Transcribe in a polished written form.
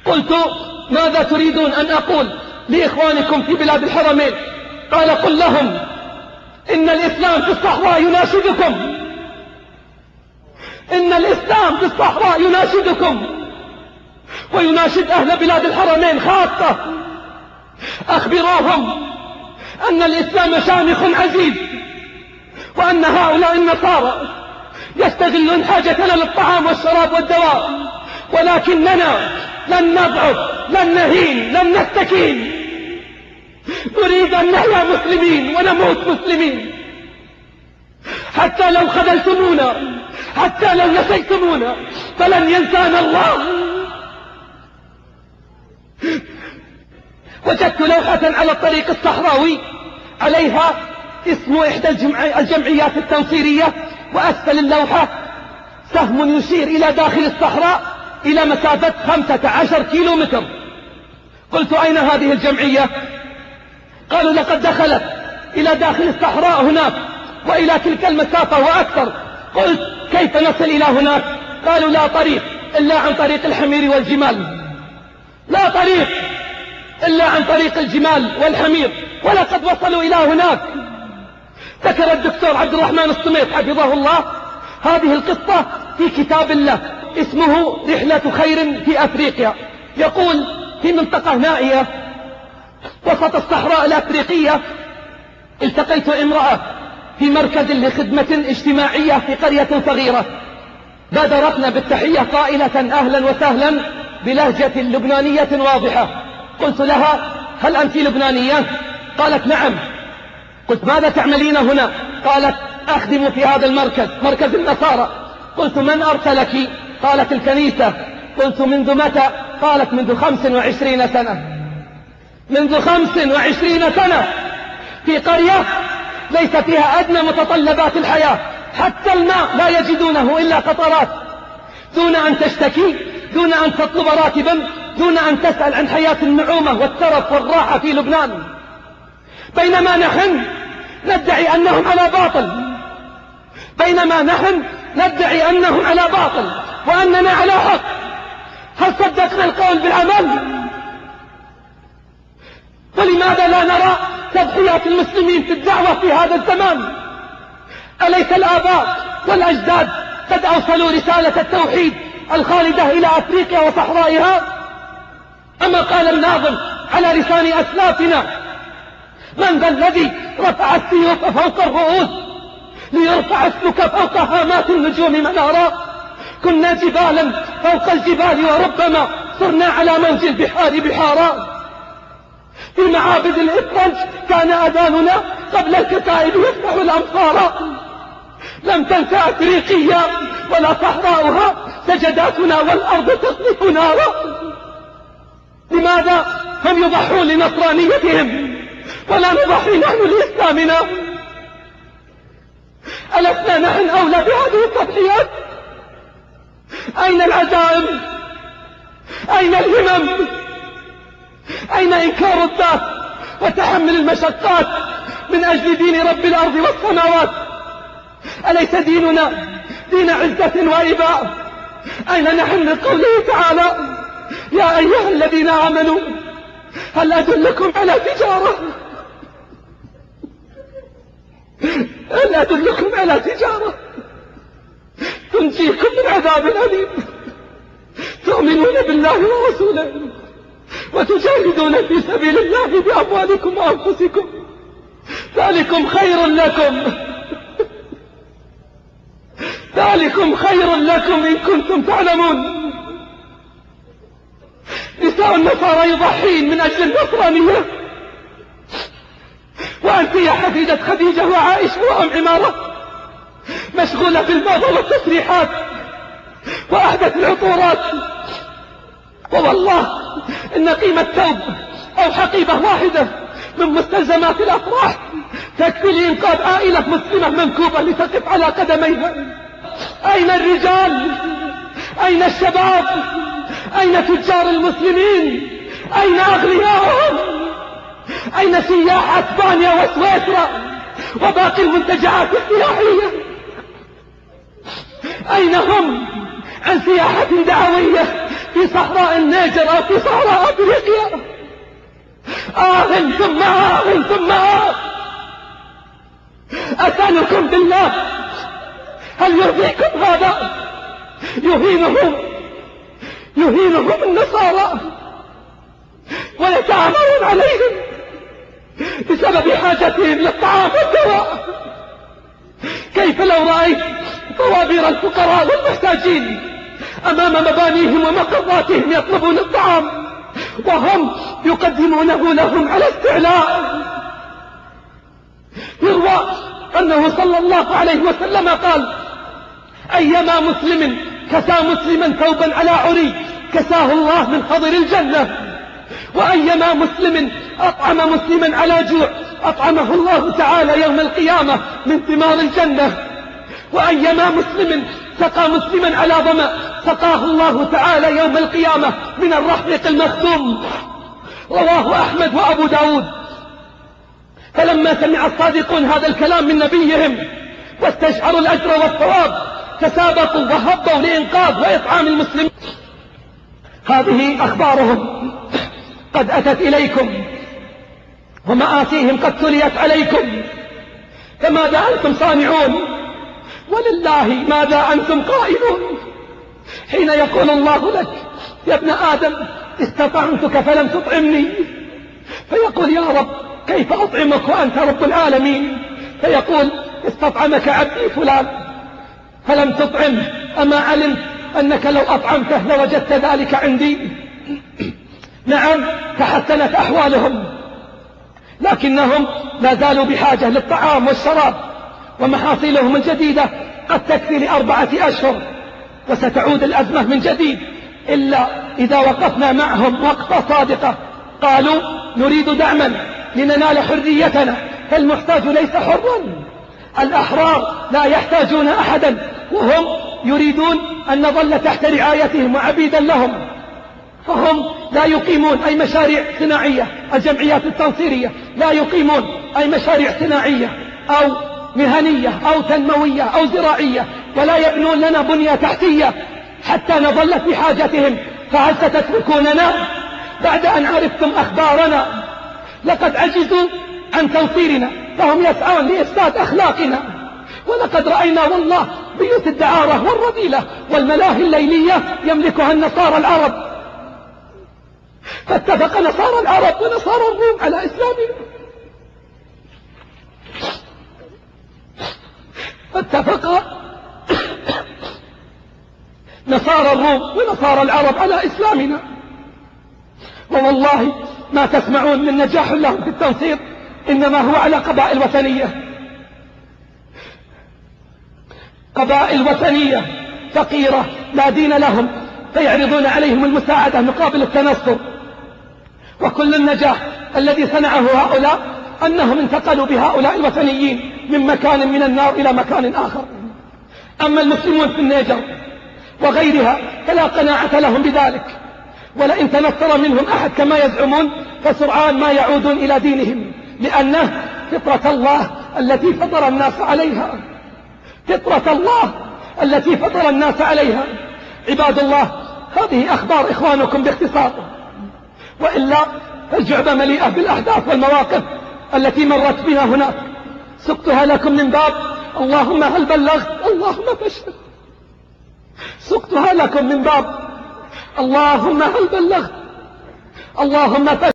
قلت: ماذا تريدون أن أقول لإخوانكم في بلاد الحرمين؟ قال: قل لهم إن الإسلام في الصحراء يناشدكم، إن الإسلام في الصحراء يناشدكم ويناشد أهل بلاد الحرمين خاصة. أخبروهم أن الإسلام شامخ عزيز، وأن هؤلاء النصارى يستغلون حاجتنا للطعام والشراب والدواء، ولكننا لن نضعف، لن نهين، لن نستكين. نريد أن نحيا مسلمين ونموت مسلمين، حتى لو خذلتمونا، حتى لو نسيتمونا، فلن ينسانا الله. وجدت لوحة على الطريق الصحراوي عليها اسم إحدى الجمعيات التنصيرية، وأسفل اللوحة سهم يشير إلى داخل الصحراء إلى مسافة 15 كيلومتر. قلت: أين هذه الجمعية؟ قالوا: لقد دخلت إلى داخل الصحراء هناك وإلى تلك المسافة وأكثر. قلت: كيف نصل إلى هناك؟ قالوا: لا طريق إلا عن طريق الحمير والجمال، لا طريق إلا عن طريق الجمال والحمير، ولقد وصلوا إلى هناك. ذكر الدكتور عبد الرحمن الصميت حفظه الله هذه القصة في كتاب له اسمه رحلة خير في أفريقيا. يقول: في منطقة نائية وسط الصحراء الأفريقية التقيت امرأة في مركز لخدمة اجتماعية في قرية صغيرة. بادرتنا بالتحية قائلة: أهلا وسهلا، بلهجة لبنانية واضحة. قلت لها: هل أنت لبنانية؟ قالت: نعم. قلت: ماذا تعملين هنا؟ قالت: أخدم في هذا المركز، مركز النصارى. قلت: من أرسلك؟ قالت: الكنيسة. قلت: منذ متى؟ قالت: منذ 25 سنة. منذ 25 سنة في قرية ليس فيها أدنى متطلبات الحياة، حتى الماء لا يجدونه إلا قطرات، دون أن تشتكي، دون أن تطلب راتبا، دون أن تسأل عن حياة النعومة والترف والراحة في لبنان. بينما نحن ندعي أنهم على باطل، بينما نحن ندعي أنهم على باطل وأننا على حق. هل صدقنا القول بالعمل؟ ولماذا لا نرى تضحيات المسلمين في الدعوة في هذا الزمان؟ أليس الآباء والأجداد قد أوصلوا رسالة التوحيد الخالدة إلى أفريقيا وصحرائها؟ أما قال الناظم على لسان أسلافنا: من ذا الذي رفع السيوف فوق الرؤوس ليرفع اسمك فوق هامات النجوم منارا؟ كنا جبالا فوق الجبال وربما صرنا على موج البحار بحارا. في معابد الإفرنج كان أذاننا قبل الكتائب يفتح الأمصار. لم تنس أفريقيا ولا صحراؤها سجداتنا والأرض تقذف نارا. لماذا هم يضحون لنصرانيتهم ولا نضحي نحن لإسلامنا؟ ألسنا نحن أولى بهذه التضحيات؟ أين العزائم؟ أين الهمم؟ أين إنكار الذات وتحمل المشقات من أجل دين رب الأرض والسماوات؟ أليس ديننا دين عزة وإباء؟ أين نحن من قوله تعالى: يا أيها الذين آمنوا هل أدلكم على تجارة، هل أدلكم على تجارة تنجيكم من عذاب أليم، تؤمنون بالله ورسوله وتجاهدون في سبيل الله بأموالكم وأنفسكم، ذلكم خير لكم، ذلكم خير لكم إن كنتم تعلمون. نساء النصارى يضحين من أجل النصرانية، وأنت يا حفيدة خديجة وعائشة وأم عمارة مشغولة بالموضة والتصريحات وأحدث العطورات. ووالله إن قيمة ثوب أو حقيبة واحدة من مستلزمات الأفراح تكفي لإنقاذ عائلة مسلمة منكوبة لتقف على قدميها. أين الرجال؟ أين الشباب؟ أين تجار المسلمين؟ أين أغنياءهم؟ أين سياح أسبانيا وسويسرا وباقي المنتجعات السياحية؟ أين هم عن سياحة دعوية في صحراء النيجر أو في صحراء أفريقيا، ثم ثم أسألكم بالله هل يرضيكم هذا؟ يهينهم النصارى ويتآمرون عليهم بسبب حاجتهم للطعام والدواء. كيف لو رأيت طوابير الفقراء والمحتاجين أمام مبانيهم ومقراتهم يطلبون الطعام وهم يقدمونه لهم على استعلاء؟ يروى أنه صلى الله عليه وسلم قال: أيما مسلم كسى مسلما ثوبا على عري كساه الله من خضر الجنة، وأيما مسلم أطعم مسلما على جوع أطعمه الله تعالى يوم القيامة من ثمار الجنة، وأيما مسلم سقى مسلما على ظمأ سقاه الله تعالى يوم القيامة من الرحيق المختوم. رواه أحمد وأبو داود. فلما سمع الصادقون هذا الكلام من نبيهم واستشعروا الأجر والثواب تسابقوا وهبوا لإنقاذ وإطعام المسلمين. هذه أخبارهم قد أتت إليكم ومآسيهم قد تليت عليكم، فماذا أنتم صانعون؟ ولله ماذا أنتم قائلون حين يقول الله لك: يا ابن آدم استطعمتك فلم تطعمني، فيقول: يا رب كيف أطعمك وأنت رب العالمين؟ فيقول: استطعمك عبدي فلان فلم تطعمه، أما علمت أنك لو أطعمته لوجدت ذلك عندي؟ نعم، تحسنت أحوالهم، لكنهم لا زالوا بحاجة للطعام والشراب، ومحاصيلهم الجديدة قد تكفي ل4 أشهر، وستعود الأزمة من جديد إلا إذا وقفنا معهم وقفة صادقة. قالوا: نريد دعما لننال حريتنا، فالمحتاج ليس حرا، الأحرار لا يحتاجون أحدا، وهم يريدون أن نظل تحت رعايتهم وعبيدا لهم، فهم لا يقيمون أي مشاريع صناعية. الجمعيات التنصيرية لا يقيمون أي مشاريع صناعية أو مهنية أو تنموية أو زراعية، ولا يبنون لنا بنية تحتية حتى نظل في حاجتهم. فهل ستتركوننا بعد أن عرفتم أخبارنا؟ لقد عجزوا عن تنصيرنا، فهم يسعون لإفساد أخلاقنا. ولقد رأينا والله بيوت الدعارة والرذيلة والملاهي الليلية يملكها النصارى العرب، فاتفق نصارى العرب ونصارى الروم على إسلامنا، فاتفق نصارى الروم ونصارى العرب على إسلامنا. ووالله ما تسمعون من نجاح لهم في التنصير إنما هو على قبائل وثنية، قبائل وثنية فقيرة لا دين لهم، فيعرضون عليهم المساعدة مقابل التنصر. وكل النجاح الذي صنعه هؤلاء أنهم انتقلوا بهؤلاء الوثنيين من مكان من النار إلى مكان آخر. أما المسلمون في النيجر وغيرها فلا قناعة لهم بذلك، ولئن تنصر منهم أحد كما يزعمون فسرعان ما يعودون إلى دينهم، لأنه فطرة الله التي فطر الناس عليها، فطرة الله التي فطر الناس عليها. عباد الله، هذه أخبار إخوانكم باختصار، وإلا فالجعبة مليئة بالأحداث والمواقف التي مرت بنا هناك. سقتها لكم من باب اللهم هل بلغت اللهم فاشهد، سقتها لكم من باب اللهم هل بلغت اللهم فاشهد.